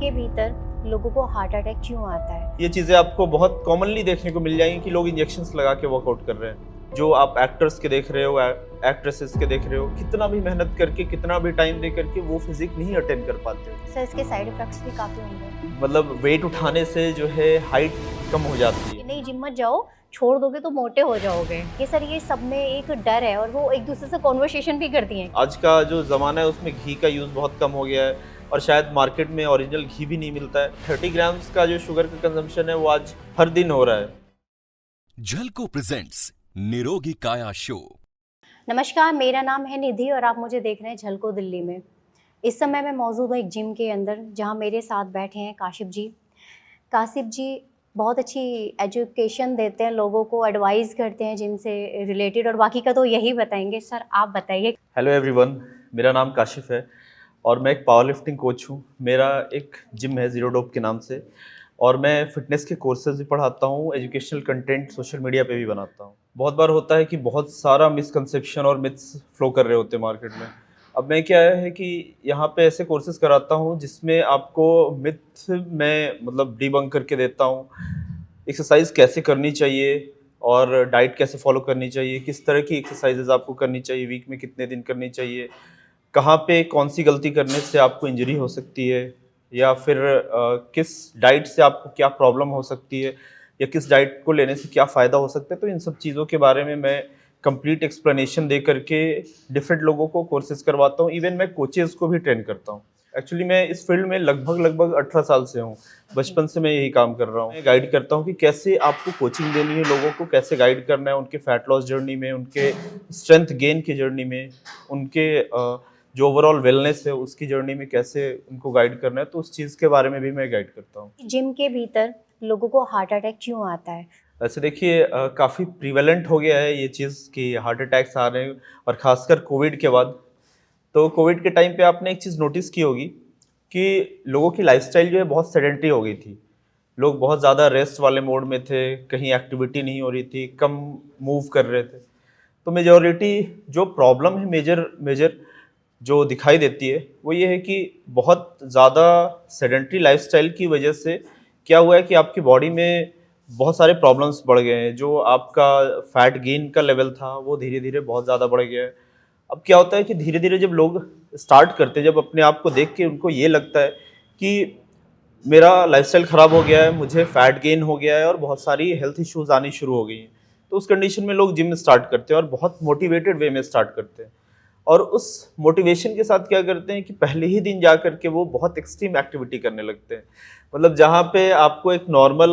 के भीतर लोगों को हार्ट अटैक क्यों आता है? ये चीज़ें आपको बहुत कॉमनली देखने को मिल जाएंगी कि लोग इंजेक्शंस लगा के वर्कआउट कर रहे हैं। जो आप एक्टर्स के देख रहे हो, एक्ट्रेसेस के देख रहे हो, कितना भी मेहनत करके, कितना भी टाइम दे करके वो फिजिक नहीं अटेन कर पाते हो। सर, इसके साइड इफेक्ट्स भी काफी होंगे। मतलब वेट उठाने से जो है हाइट कम हो जाती है। नहीं, जिम मत जाओ, छोड़ दोगे तो मोटे हो जाओगे। ये सर, ये सब में एक डर है और वो एक दूसरे से कॉन्वर्सेशन भी करती हैं। आज का जो ज़माना है उसमें घी का यूज़ बहुत कम हो गया है और शायद मार्केट में ओरिजिनल घी भी नहीं मिलता है। 30 ग्राम्स का जो शुगर का कंजम्पशन है वो आज हर दिन हो रहा है। झलको प्रेजेंट्स निरोगी काया शो। नमस्कार, मेरा नाम है निधि और आप मुझे देख रहे हैं झलको दिल्ली में। इस समय मैं मौजूद हूँ एक जिम के अंदर, जहाँ मेरे साथ बैठे हैं काशिफ जी। काशिफ जी बहुत अच्छी एजुकेशन देते हैं, लोगों को एडवाइस करते हैं जिम से रिलेटेड, और बाकी का तो यही बताएंगे। सर, आप बताइए। हेलो एवरीवन, मेरा नाम काशिफ है और मैं एक पावर लिफ्टिंग कोच हूँ। मेरा एक जिम है ज़ीरो डोप के नाम से और मैं फ़िटनेस के कोर्सेज भी पढ़ाता हूँ, एजुकेशनल कंटेंट सोशल मीडिया पे भी बनाता हूँ। बहुत बार होता है कि बहुत सारा मिसकंसेप्शन और मिथ्स फ्लो कर रहे होते हैं मार्केट में। अब मैं क्या है कि यहाँ पे ऐसे कोर्सेज कराता हूँ जिसमें आपको मिथ में मतलब डिबंक करके देता हूँ। एक्सरसाइज कैसे करनी चाहिए और डाइट कैसे फॉलो करनी चाहिए, किस तरह की एक्सरसाइजेज आपको करनी चाहिए, वीक में कितने दिन करनी चाहिए, कहाँ पे कौन सी गलती करने से आपको इंजरी हो सकती है, या फिर किस डाइट से आपको क्या प्रॉब्लम हो सकती है, या किस डाइट को लेने से क्या फ़ायदा हो सकता है। तो इन सब चीज़ों के बारे में मैं कंप्लीट एक्सप्लेनेशन दे करके डिफरेंट लोगों को कोर्सेज करवाता हूँ। इवन मैं कोचेज़ को भी ट्रेन करता हूँ। एक्चुअली मैं इस फील्ड में लगभग 18 साल से हूँ। बचपन से मैं यही काम कर रहा हूँ। मैं गाइड करता हूँ कि कैसे आपको कोचिंग देनी है लोगों को, कैसे गाइड करना है उनके फैट लॉस जर्नी में, उनके स्ट्रेंथ गेन की जर्नी में, उनके जो ओवरऑल वेलनेस है उसकी जर्नी में कैसे उनको गाइड करना है। तो उस चीज़ के बारे में भी मैं गाइड करता हूँ। जिम के भीतर लोगों को हार्ट अटैक क्यों आता है? वैसे देखिए काफ़ी प्रीवेलेंट हो गया है ये चीज़ कि हार्ट अटैक्स आ रहे हैं, और ख़ासकर कोविड के बाद। तो कोविड के टाइम पे आपने एक चीज़ नोटिस की होगी कि लोगों की लाइफस्टाइल जो है बहुत सेडेंटरी हो गई थी। लोग बहुत ज़्यादा रेस्ट वाले मोड में थे, कहीं एक्टिविटी नहीं हो रही थी, कम मूव कर रहे थे। तो मेजॉरिटी जो प्रॉब्लम है मेजर मेजर जो दिखाई देती है वो ये है कि बहुत ज़्यादा सेडेंटरी लाइफस्टाइल की वजह से क्या हुआ है कि आपकी बॉडी में बहुत सारे प्रॉब्लम्स बढ़ गए हैं। जो आपका फैट गेन का लेवल था वो धीरे धीरे बहुत ज़्यादा बढ़ गया है। अब क्या होता है कि धीरे धीरे जब लोग स्टार्ट करते हैं, जब अपने आप को देख के उनको ये लगता है कि मेरा लाइफस्टाइल ख़राब हो गया है, मुझे फैट गेन हो गया है और बहुत सारी हेल्थ इश्यूज आनी शुरू हो गई हैं, तो उस कंडीशन में लोग जिम स्टार्ट करते हैं और बहुत मोटिवेटेड वे में स्टार्ट करते हैं। और उस मोटिवेशन के साथ क्या करते हैं कि पहले ही दिन जा करके वो बहुत एक्सट्रीम एक्टिविटी करने लगते हैं। मतलब जहाँ पे आपको एक नॉर्मल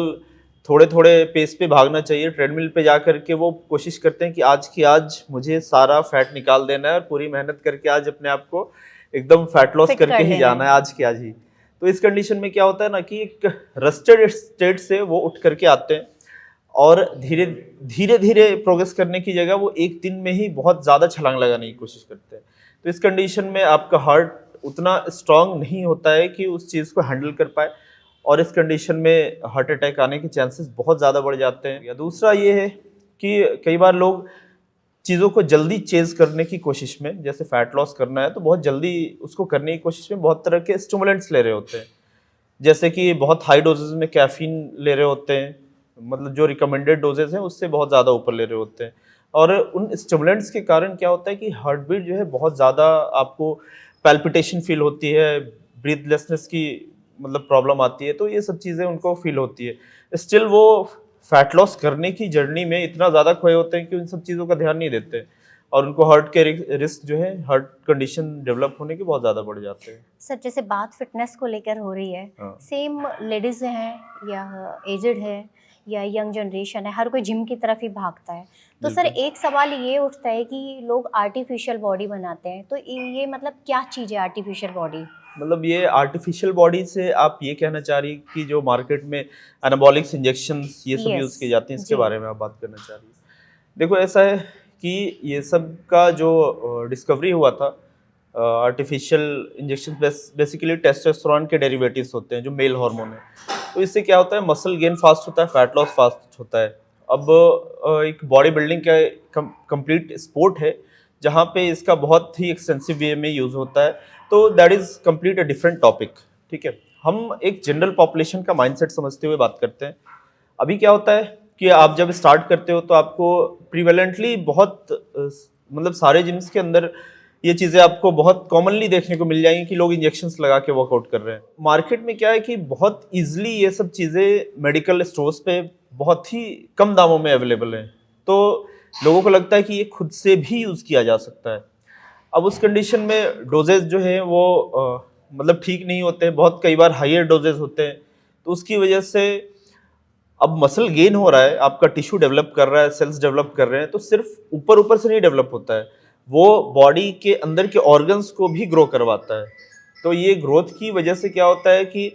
थोड़े थोड़े पेस पे भागना चाहिए, ट्रेडमिल पे जा करके वो कोशिश करते हैं कि आज की आज मुझे सारा फैट निकाल देना है और पूरी मेहनत करके आज अपने आप को एकदम फैट लॉस फिट करके कर ही लेना जाना है आज की आज ही। तो इस कंडीशन में क्या होता है ना कि एक रस्टेड स्टेट से वो उठ करके आते हैं और धीरे धीरे धीरे प्रोग्रेस करने की जगह वो एक दिन में ही बहुत ज़्यादा छलांग लगाने की कोशिश करते हैं। तो इस कंडीशन में आपका हार्ट उतना स्ट्रांग नहीं होता है कि उस चीज़ को हैंडल कर पाए, और इस कंडीशन में हार्ट अटैक आने के चांसेस बहुत ज़्यादा बढ़ जाते हैं। या दूसरा ये है कि कई बार लोग चीज़ों को जल्दी चेज़ करने की कोशिश में, जैसे फैट लॉस करना है तो बहुत जल्दी उसको करने की कोशिश में बहुत तरह के स्टिमुलेंट्स ले रहे होते हैं। जैसे कि बहुत हाई डोजेज में कैफीन ले रहे होते हैं, मतलब जो रिकमेंडेड डोजेज हैं उससे बहुत ज़्यादा ऊपर ले रहे होते हैं। और उन स्टिमुलेंट्स के कारण क्या होता है कि हार्ट बीट जो है बहुत ज़्यादा आपको पैल्पिटेशन फील होती है, ब्रीथलेसनेस की मतलब प्रॉब्लम आती है। तो ये सब चीज़ें उनको फील होती है। स्टिल वो फैट लॉस करने की जर्नी में इतना ज़्यादा खोए होते हैं कि उन सब चीज़ों का ध्यान नहीं देते, और उनको हार्ट के रिस्क जो है, हार्ट कंडीशन डेवलप होने के बहुत ज़्यादा बढ़ जाते हैं। सर, जैसे बात फिटनेस को लेकर हो रही है, हाँ। सेम लेडीज़ हैं या एजड है या यंग जनरेशन है, हर कोई जिम की तरफ ही भागता है। तो सर, बिल्कुल। एक सवाल ये उठता है कि लोग आर्टिफिशियल बॉडी बनाते हैं, तो ये मतलब क्या चीज़ है आर्टिफिशियल बॉडी? मतलब ये आर्टिफिशियल बॉडी से आप ये कहना चाह रही कि जो मार्केट में एनाबॉलिक्स इंजेक्शंस ये सब यस यूज़ किए जाते हैं, इसके जी। बारे में आप बात करना चाह रही हैं। देखो ऐसा है कि ये सब का जो डिस्कवरी हुआ था, आर्टिफिशियल इंजेक्शन बेसिकली टेस्टोस्टेरोन के डेरिवेटिव्स होते हैं जो मेल हार्मोन है। तो इससे क्या होता है, मसल गेन फास्ट होता है, फैट लॉस फास्ट होता है। अब एक बॉडी बिल्डिंग का कंप्लीट स्पोर्ट है जहाँ पे इसका बहुत ही एक्सटेंसिव वे में यूज़ होता है। तो that is complete a different topic, ठीक है। हम एक जनरल पॉपुलेशन का माइंडसेट समझते हुए बात करते हैं। अभी क्या होता है कि आप जब स्टार्ट करते हो तो आपको प्रिवेलेंटली बहुत मतलब सारे जिम्स के अंदर ये चीज़ें आपको बहुत कॉमनली देखने को मिल जाएंगी कि लोग इंजेक्शंस लगा के वर्कआउट कर रहे हैं। मार्केट में क्या है कि बहुत इजीली ये सब चीज़ें मेडिकल स्टोर्स पे बहुत ही कम दामों में अवेलेबल हैं, तो लोगों को लगता है कि ये खुद से भी यूज़ किया जा सकता है। अब उस कंडीशन में डोजेज जो है वो मतलब ठीक नहीं होते हैं, बहुत कई बार हायर डोजेज होते हैं, तो उसकी वजह से अब मसल गेन हो रहा है, आपका टिश्यू डेवलप कर रहा है, सेल्स डेवलप कर रहे हैं, तो सिर्फ ऊपर ऊपर से नहीं डेवलप होता है, वो बॉडी के अंदर के ऑर्गन्स को भी ग्रो करवाता है। तो ये ग्रोथ की वजह से क्या होता है कि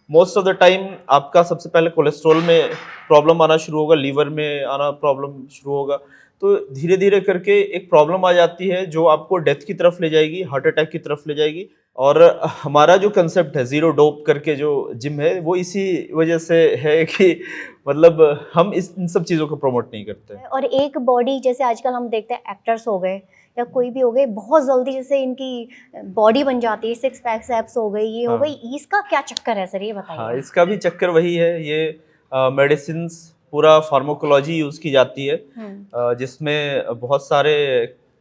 मोस्ट ऑफ द टाइम आपका सबसे पहले कोलेस्ट्रॉल में प्रॉब्लम आना शुरू होगा, लीवर में आना प्रॉब्लम शुरू होगा, तो धीरे धीरे करके एक प्रॉब्लम आ जाती है जो आपको डेथ की तरफ ले जाएगी, हार्ट अटैक की तरफ ले जाएगी। और हमारा जो कंसेप्ट है जीरो डोप करके जो जिम है, वो इसी वजह से है कि मतलब हम इन सब चीज़ों को प्रमोट नहीं करते। और एक बॉडी जैसे आजकल हम देखते हैं एक्टर्स हो गए या कोई भी हो गए, बहुत जल्दी जैसे इनकी बॉडी बन जाती है, सिक्स पैक्स एब्स हो गई, ये हो हाँ। गई, इसका क्या चक्कर है सर, ये हाँ, बताइए। इसका भी चक्कर वही है, ये मेडिसिन पूरा फार्माकोलॉजी यूज़ की जाती है, जिसमें बहुत सारे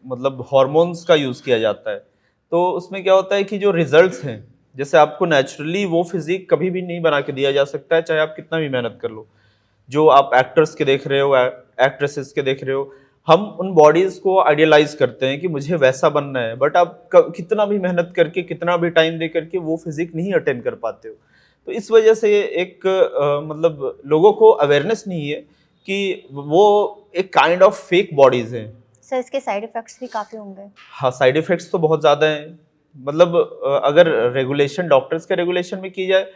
मतलब हार्मोन्स का यूज़ किया जाता है। तो उसमें क्या होता है कि जो रिजल्ट्स हैं, जैसे आपको नेचुरली वो फिजिक कभी भी नहीं बना के दिया जा सकता है, चाहे आप कितना भी मेहनत कर लो। जो आप एक्टर्स के देख रहे हो, एक्ट्रेसेस के देख रहे हो, हम उन बॉडीज को आइडियलाइज करते हैं कि मुझे वैसा बनना है, बट आप कितना भी मेहनत करके, कितना भी टाइम दे करके वो फिजिक नहीं अटेन कर पाते हो। तो इस वजह से एक मतलब लोगों को अवेयरनेस नहीं है कि वो एक काइंड ऑफ फेक बॉडीज हैं। सर इसके साइड इफेक्ट्स भी काफ़ी होंगे। हाँ, साइड इफेक्ट्स तो बहुत ज़्यादा हैं। मतलब अगर रेगुलेशन डॉक्टर्स के रेगुलेशन में की जाए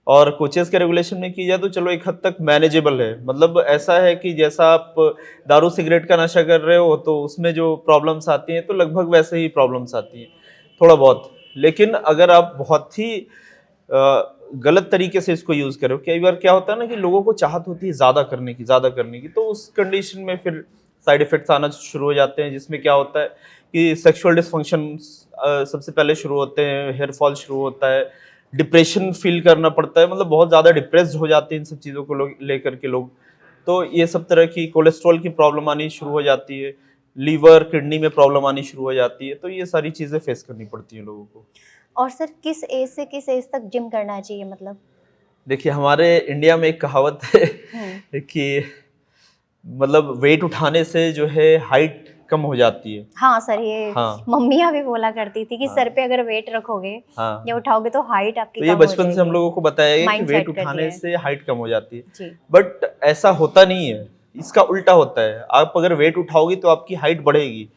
और कोचेस के रेगुलेशन में की जाए तो चलो एक हद तक मैनेजेबल है। मतलब ऐसा है कि जैसा आप दारू सिगरेट का नशा कर रहे हो तो उसमें जो प्रॉब्लम्स आती हैं तो लगभग वैसे ही प्रॉब्लम्स आती हैं थोड़ा बहुत। लेकिन अगर आप बहुत ही गलत तरीके से इसको यूज़ करो, कई बार क्या होता है ना कि लोगों को चाहत होती है ज़्यादा करने की, तो उस कंडीशन में फिर साइड इफ़ेक्ट्स आना शुरू हो जाते हैं, जिसमें क्या होता है कि सेक्सुअल डिसफंक्शन सबसे पहले शुरू होते हैं, हेयर फॉल शुरू होता है, डिप्रेशन फील करना पड़ता है, मतलब बहुत ज़्यादा डिप्रेस्ड हो जाते हैं इन सब चीज़ों को लेकर के लोग। तो ये सब तरह की कोलेस्ट्रॉल की प्रॉब्लम आनी शुरू हो जाती है, लीवर किडनी में प्रॉब्लम आनी शुरू हो जाती है, तो ये सारी चीज़ें फेस करनी पड़ती हैं लोगों को। और सर किस एज से किस एज तक जिम करना चाहिए मतलब? देखिए, हमारे इंडिया में एक कहावत है कि मतलब वेट उठाने से जो है हाइट कम हो जाती है। हाँ सर, ये हाँ। मम्मियाँ भी बोला करती थी कि हाँ। सर पे अगर वेट रखोगे हाँ, या उठाओगे तो हाइट आपकी तो ये कम हो बचपन से हम जाएगी। लोगों को बताया गया कि Mindset वेट कर दिया उठाने है। से हाइट कम हो जाती है, जी। बट ऐसा होता नहीं है, इसका उल्टा होता है। आप अगर वेट उठाओगे तो आपकी हाइट बढ़ेगी।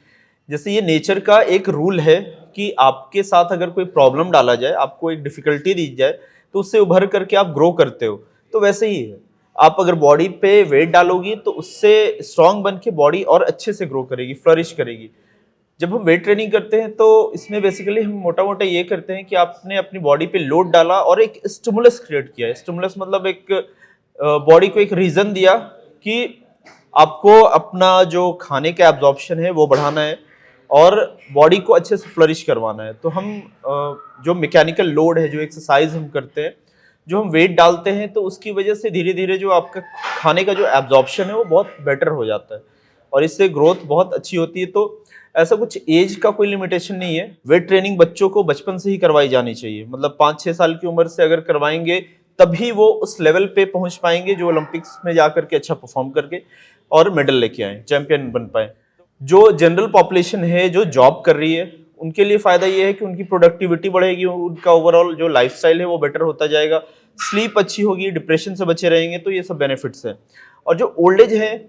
जैसे ये नेचर का एक रूल है कि आपके साथ अगर कोई प्रॉब्लम डाला जाए, आपको एक डिफिकल्टी दी जाए, तो उससे उभर करके आप ग्रो करते हो। तो वैसे ही है, आप अगर बॉडी पे वेट डालोगी तो उससे स्ट्रांग बन के बॉडी और अच्छे से ग्रो करेगी, फ्लरिश करेगी। जब हम वेट ट्रेनिंग करते हैं तो इसमें बेसिकली हम मोटा मोटा ये करते हैं कि आपने अपनी बॉडी पे लोड डाला और एक स्टिमुलस क्रिएट किया है। स्टिमुलस मतलब एक बॉडी को एक रीजन दिया कि आपको अपना जो खाने का एब्जॉर्प्शन है वो बढ़ाना है और बॉडी को अच्छे से फ्लरिश करवाना है। तो हम जो मैकेनिकल लोड है, जो एक्सरसाइज हम करते हैं, जो हम वेट डालते हैं, तो उसकी वजह से धीरे धीरे जो आपका खाने का जो एब्जॉर्प्शन है वो बहुत बेटर हो जाता है और इससे ग्रोथ बहुत अच्छी होती है। तो ऐसा कुछ एज का कोई लिमिटेशन नहीं है। वेट ट्रेनिंग बच्चों को बचपन से ही करवाई जानी चाहिए। मतलब 5-6 साल की उम्र से अगर करवाएंगे तभी वो उस लेवल पे पहुंच पाएंगे जो ओलंपिक्स में जाकर के अच्छा परफॉर्म करके और मेडल लेके आए, चैंपियन बन पाए। जो जनरल पॉपुलेशन है जो जॉब कर रही है, उनके लिए फ़ायदा ये है कि उनकी प्रोडक्टिविटी बढ़ेगी, उनका ओवरऑल जो लाइफस्टाइल है वो बेटर होता जाएगा, स्लीप अच्छी होगी, डिप्रेशन से बचे रहेंगे, तो ये सब बेनिफिट्स हैं। और जो ओल्ड एज है,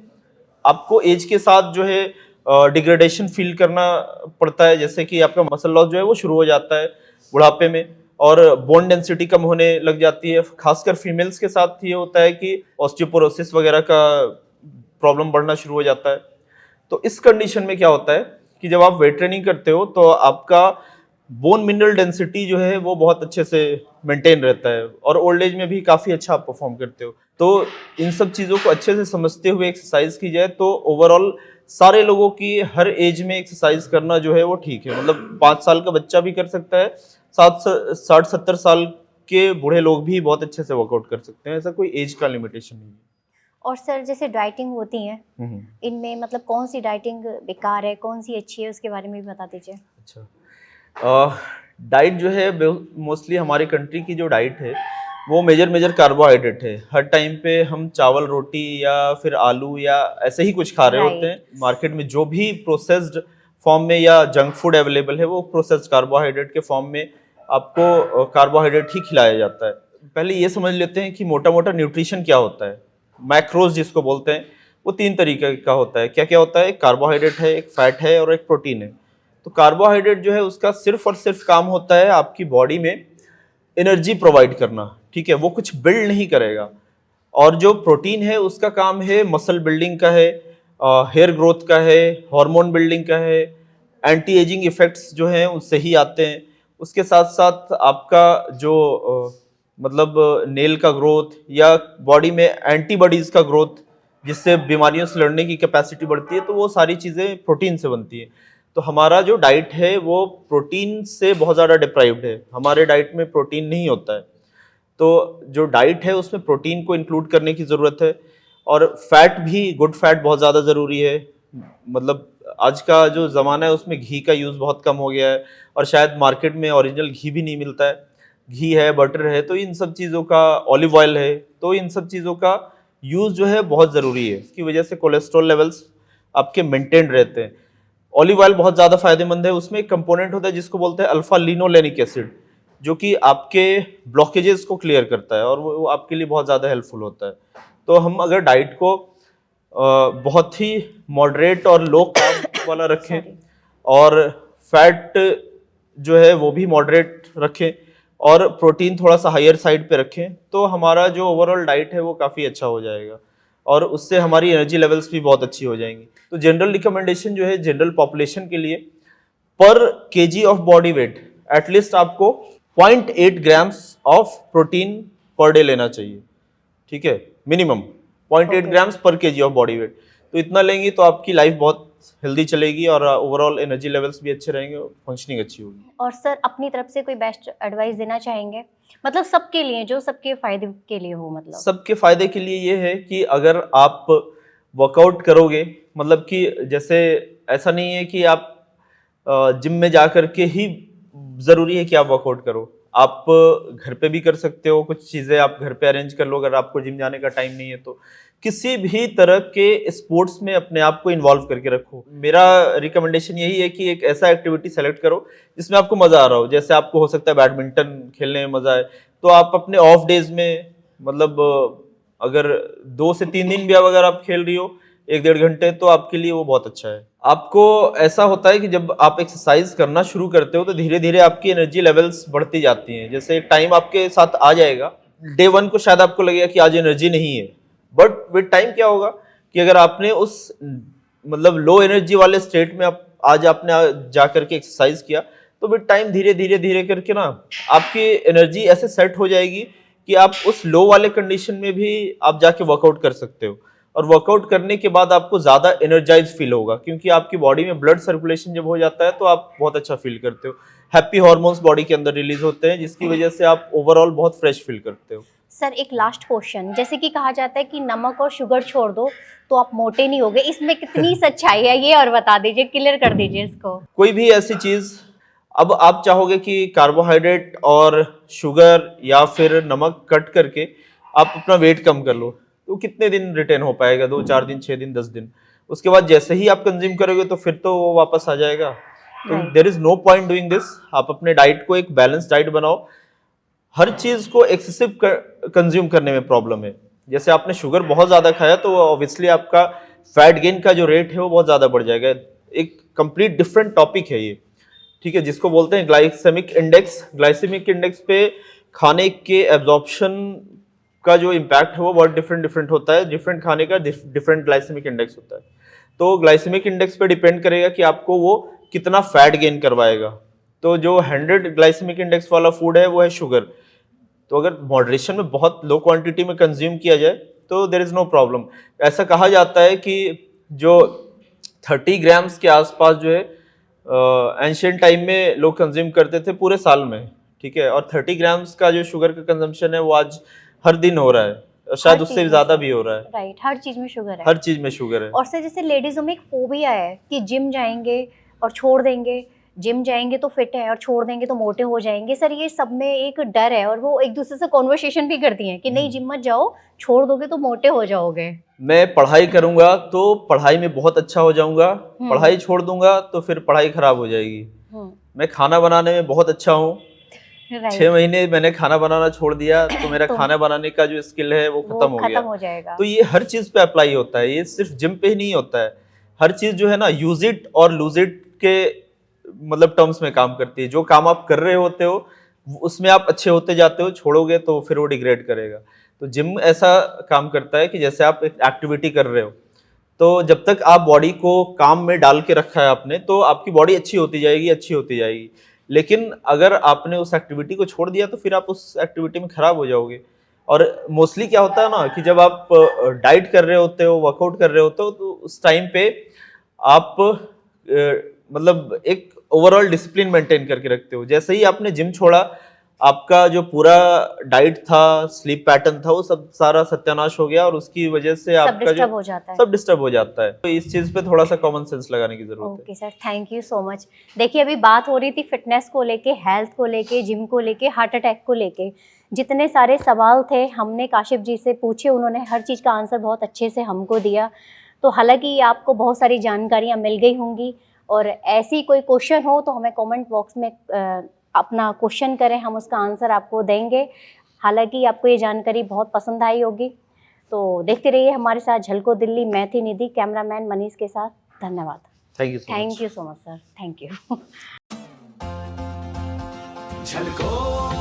आपको एज के साथ जो है डिग्रेडेशन फील करना पड़ता है, जैसे कि आपका मसल लॉस जो है वो शुरू हो जाता है बुढ़ापे में और बोन डेंसिटी कम होने लग जाती है। खासकर फीमेल्स के साथ ये होता है कि ऑस्टियोपोरोसिस वगैरह का प्रॉब्लम बढ़ना शुरू हो जाता है। तो इस कंडीशन में क्या होता है कि जब आप वेट ट्रेनिंग करते हो तो आपका बोन मिनरल डेंसिटी जो है वो बहुत अच्छे से मेंटेन रहता है और ओल्ड एज में भी काफ़ी अच्छा आप परफॉर्म करते हो। तो इन सब चीज़ों को अच्छे से समझते हुए एक्सरसाइज की जाए तो ओवरऑल सारे लोगों की हर एज में एक्सरसाइज करना जो है वो ठीक है। मतलब 5 साल का बच्चा भी कर सकता है, 60-70 साल के बूढ़े लोग भी बहुत अच्छे से वर्कआउट कर सकते हैं, ऐसा कोई एज का लिमिटेशन नहीं है। और सर जैसे डाइटिंग होती है, इनमें मतलब कौन सी डाइटिंग बेकार है, कौन सी अच्छी है, उसके बारे में भी बता दीजिए। अच्छा, डाइट जो है मोस्टली हमारी कंट्री की जो डाइट है वो मेजर कार्बोहाइड्रेट है। हर टाइम पे हम चावल रोटी या फिर आलू या ऐसे ही कुछ खा रहे होते हैं। मार्केट में जो भी प्रोसेस्ड फॉर्म में या जंक फूड अवेलेबल है वो प्रोसेस्ड कार्बोहाइड्रेट के फॉर्म में आपको कार्बोहाइड्रेट ही खिलाया जाता है। पहले ये समझ लेते हैं कि मोटा मोटा न्यूट्रिशन क्या होता है। मैक्रोज जिसको बोलते हैं वो 3 तरीके का होता है। क्या क्या होता है? एक कार्बोहाइड्रेट है, एक फैट है और एक प्रोटीन है। तो कार्बोहाइड्रेट जो है उसका सिर्फ और सिर्फ काम होता है आपकी बॉडी में एनर्जी प्रोवाइड करना, ठीक है, वो कुछ बिल्ड नहीं करेगा। और जो प्रोटीन है उसका काम है मसल बिल्डिंग का है, हेयर ग्रोथ का है, हार्मोन बिल्डिंग का है, एंटी एजिंग इफेक्ट्स जो हैं उससे ही आते हैं। उसके साथ साथ आपका जो मतलब नेल का ग्रोथ या बॉडी में एंटीबॉडीज का ग्रोथ, जिससे बीमारियों से लड़ने की कैपेसिटी बढ़ती है, तो वो सारी चीज़ें प्रोटीन से बनती है। तो हमारा जो डाइट है वो प्रोटीन से बहुत ज़्यादा डिप्राइव्ड है। हमारे डाइट में प्रोटीन नहीं होता है। तो जो डाइट है उसमें प्रोटीन को इंक्लूड करने की ज़रूरत है। और फैट भी, गुड फैट बहुत ज़्यादा ज़रूरी है। मतलब आज का जो ज़माना है उसमें घी का यूज़ बहुत कम हो गया है और शायद मार्केट में ओरिजिनल घी भी नहीं मिलता है। घी है, बटर है, तो इन सब चीज़ों का, ऑलिव ऑयल है, तो इन सब चीज़ों का यूज़ जो है बहुत ज़रूरी है। इसकी वजह से कोलेस्ट्रॉल लेवल्स आपके मेंटेन रहते हैं। ऑलिव ऑयल बहुत ज़्यादा फायदेमंद है। उसमें एक कंपोनेंट होता है जिसको बोलते हैं अल्फा लिनोलेनिक एसिड, जो कि आपके ब्लॉकेजेस को क्लियर करता है और वो आपके लिए बहुत ज़्यादा हेल्पफुल होता है। तो हम अगर डाइट को बहुत ही मॉडरेट और लो कार्ब वाला रखें और फैट जो है वो भी मॉडरेट रखें और प्रोटीन थोड़ा सा हायर साइड पे रखें, तो हमारा जो ओवरऑल डाइट है वो काफ़ी अच्छा हो जाएगा और उससे हमारी एनर्जी लेवल्स भी बहुत अच्छी हो जाएंगी। तो जनरल रिकमेंडेशन जो है जनरल पॉपुलेशन के लिए, पर KG of body weight at least आपको 0.8 grams of protein per day लेना चाहिए, ठीक है, मिनिमम 0.8 ग्राम्स पर केजी ऑफ बॉडी वेट। तो इतना लेंगी तो आपकी लाइफ बहुत हेल्दी चलेगी और ओवरऑल एनर्जी लेवल्स भी अच्छे रहेंगे और फंक्शनिंग अच्छी होगी। और सर अपनी तरफ से कोई बेस्ट एडवाइस देना चाहेंगे, मतलब सबके लिए, जो सबके फायदे के लिए हो? मतलब सबके फायदे के लिए ये है कि अगर आप वर्कआउट करोगे, मतलब कि जैसे ऐसा नहीं है कि आप जिम में जा कर के ही ज़रूरी है कि आप वर्कआउट करो। आप घर पे भी कर सकते हो, कुछ चीज़ें आप घर पे अरेंज कर लो अगर आपको जिम जाने का टाइम नहीं है तो। किसी भी तरह के स्पोर्ट्स में अपने आप को इन्वॉल्व करके रखो। मेरा रिकमेंडेशन यही है कि एक ऐसा एक्टिविटी सेलेक्ट करो जिसमें आपको मज़ा आ रहा हो। जैसे आपको हो सकता है बैडमिंटन खेलने में मज़ा आए, तो आप अपने ऑफ डेज में, मतलब अगर 2 से 3 दिन भी अगर आप खेल रही हो 1-1.5 घंटे, तो आपके लिए वो बहुत अच्छा है। आपको ऐसा होता है कि जब आप एक्सरसाइज करना शुरू करते हो तो धीरे धीरे आपकी एनर्जी लेवल्स बढ़ती जाती हैं। जैसे एक टाइम आपके साथ आ जाएगा, डे 1 को शायद आपको लगेगा कि आज एनर्जी नहीं है, बट विद टाइम क्या होगा कि अगर आपने उस मतलब लो एनर्जी वाले स्टेट में आज आपने जा करके एक्सरसाइज किया, तो विद टाइम धीरे करके ना आपकी एनर्जी ऐसे सेट हो जाएगी कि आप उस लो वाले कंडीशन में भी आप जाके वर्कआउट कर सकते हो। और वर्कआउट करने के बाद आपको ज़्यादा एनर्जाइज फील होगा, क्योंकि आपकी बॉडी में ब्लड सर्कुलेशन जब हो जाता है तो आप बहुत अच्छा फील करते हो। हैप्पी हार्मोन्स बॉडी के अंदर रिलीज होते हैं, जिसकी वजह से आप ओवरऑल बहुत फ्रेश फील करते हो। सर एक लास्ट क्वेश्चन, जैसे कि कहा जाता है कि नमक और शुगर छोड़ दो तो आप मोटे नहीं होगे, इसमें कितनी सच्चाई है ये और बता दीजिए, क्लियर कर दीजिए इसको। कोई भी ऐसी चीज़, अब आप चाहोगे कि कार्बोहाइड्रेट और शुगर या फिर नमक कट करके आप अपना वेट कम कर लो, तो कितने दिन रिटेन हो पाएगा? 2-4 दिन, 6 दिन, 10 दिन। उसके बाद जैसे ही आप कंज्यूम करोगे तो फिर तो वो वापस आ जाएगा। तो there is no point doing this. आप अपने डाइट को एक बैलेंस डाइट बनाओ। हर चीज को एक्सेसिव कंज्यूम करने में प्रॉब्लम है। जैसे आपने शुगर बहुत ज्यादा खाया तो ऑब्वियसली आपका फैट गेन का जो रेट है वो बहुत ज्यादा बढ़ जाएगा। एक कंप्लीट डिफरेंट टॉपिक है ये, ठीक है, जिसको बोलते हैं ग्लाइसेमिक इंडेक्स। ग्लाइसेमिक इंडेक्स पे खाने के एब्जॉर्प्शन का जो इम्पैक्ट है वो बहुत डिफरेंट होता है। डिफरेंट खाने का डिफरेंट ग्लाइसेमिक इंडेक्स होता है। तो ग्लाइसेमिक इंडेक्स पे डिपेंड करेगा कि आपको वो कितना फैट गेन करवाएगा। तो जो 100 ग्लाइसेमिक इंडेक्स वाला फूड है वो है शुगर। तो अगर मॉडरेशन में बहुत लो क्वांटिटी में कंज्यूम किया जाए तो देयर इज नो प्रॉब्लम। ऐसा कहा जाता है कि जो 30 ग्राम्स के आसपास जो है एंशिएंट टाइम में लोग कंज्यूम करते थे पूरे साल में, ठीक है, और 30 ग्राम्स का जो शुगर का कंजम्पशन है वो आज हर दिन हो रहा है, और शायद हर उससे चीज़ भी में ज्यादा भी हो रहा है। राइट, हर चीज़ में शुगर है। हर चीज में शुगर है। और सर जैसे लेडीज़ों में एक फोबिया है कि जिम जाएंगे और छोड़ देंगे, जिम जाएंगे तो फिट है और छोड़ देंगे तो मोटे हो जाएंगे। सर ये सब में एक डर है और वो एक दूसरे से कॉन्वर्सेशन भी करती हैं कि नहीं जिम मत जाओ, छोड़ दोगे तो मोटे हो जाओगे। मैं पढ़ाई करूंगा तो पढ़ाई में बहुत अच्छा हो जाऊंगा, पढ़ाई छोड़ दूंगा तो फिर पढ़ाई खराब हो जाएगी। मैं खाना बनाने में बहुत अच्छा हूँ, 6 राइट, महीने मैंने खाना बनाना छोड़ दिया तो मेरा तो खाना बनाने का जो स्किल है वो वो खत्म हो खत्म गया। हो जाएगा। तो ये हर चीज पे अप्लाई होता है, ये सिर्फ जिम पे ही नहीं होता है। हर चीज जो है ना यूज इट और लूज इट के मतलब टर्म्स में काम करती है। जो काम आप कर रहे होते हो उसमें आप अच्छे होते जाते हो, छोड़ोगे तो फिर वो डिग्रेड करेगा। तो जिम ऐसा काम करता है कि जैसे आप एक एक्टिविटी कर रहे हो, तो जब तक आप बॉडी को काम में डाल के रखा है आपने, तो आपकी बॉडी अच्छी होती जाएगी, अच्छी होती जाएगी। लेकिन अगर आपने उस एक्टिविटी को छोड़ दिया तो फिर आप उस एक्टिविटी में खराब हो जाओगे। और मोस्टली क्या होता है ना कि जब आप डाइट कर रहे होते हो, वर्कआउट कर रहे होते हो, तो उस टाइम पे आप मतलब एक ओवरऑल डिसिप्लिन मेंटेन करके रखते हो। जैसे ही आपने जिम छोड़ा, आपका जो पूरा डाइट था, स्लीप पैटर्न था, वो सब सारा सत्यानाश हो गया और उसकी वजह से सब आपका डिस्टर्ब जो हो जाता है। सब डिस्टर्ब हो जाता है। तो इस चीज पे थोड़ा सा कॉमन सेंस लगाने की जरूरत है। Okay sir, thank you so much. देखिए अभी बात हो रही थी फिटनेस को लेके, हेल्थ को लेके, जिम को लेके, हार्ट अटैक को लेके। जितने सारे सवाल थे हमने काशिफ जी से पूछे, उन्होंने हर चीज़ का आंसर बहुत अच्छे से हमको दिया। तो हालांकि आपको बहुत सारी जानकारियाँ मिल गई होंगी, और ऐसी कोई क्वेश्चन हो तो हमें कमेंट बॉक्स में अपना क्वेश्चन करें, हम उसका आंसर आपको देंगे। हालांकि आपको ये जानकारी बहुत पसंद आई होगी। तो देखते रहिए हमारे साथ झलको दिल्ली। मैं थी निधि, कैमरामैन मनीष के साथ। धन्यवाद। Thank you so much. So much sir, thank you. Jhalko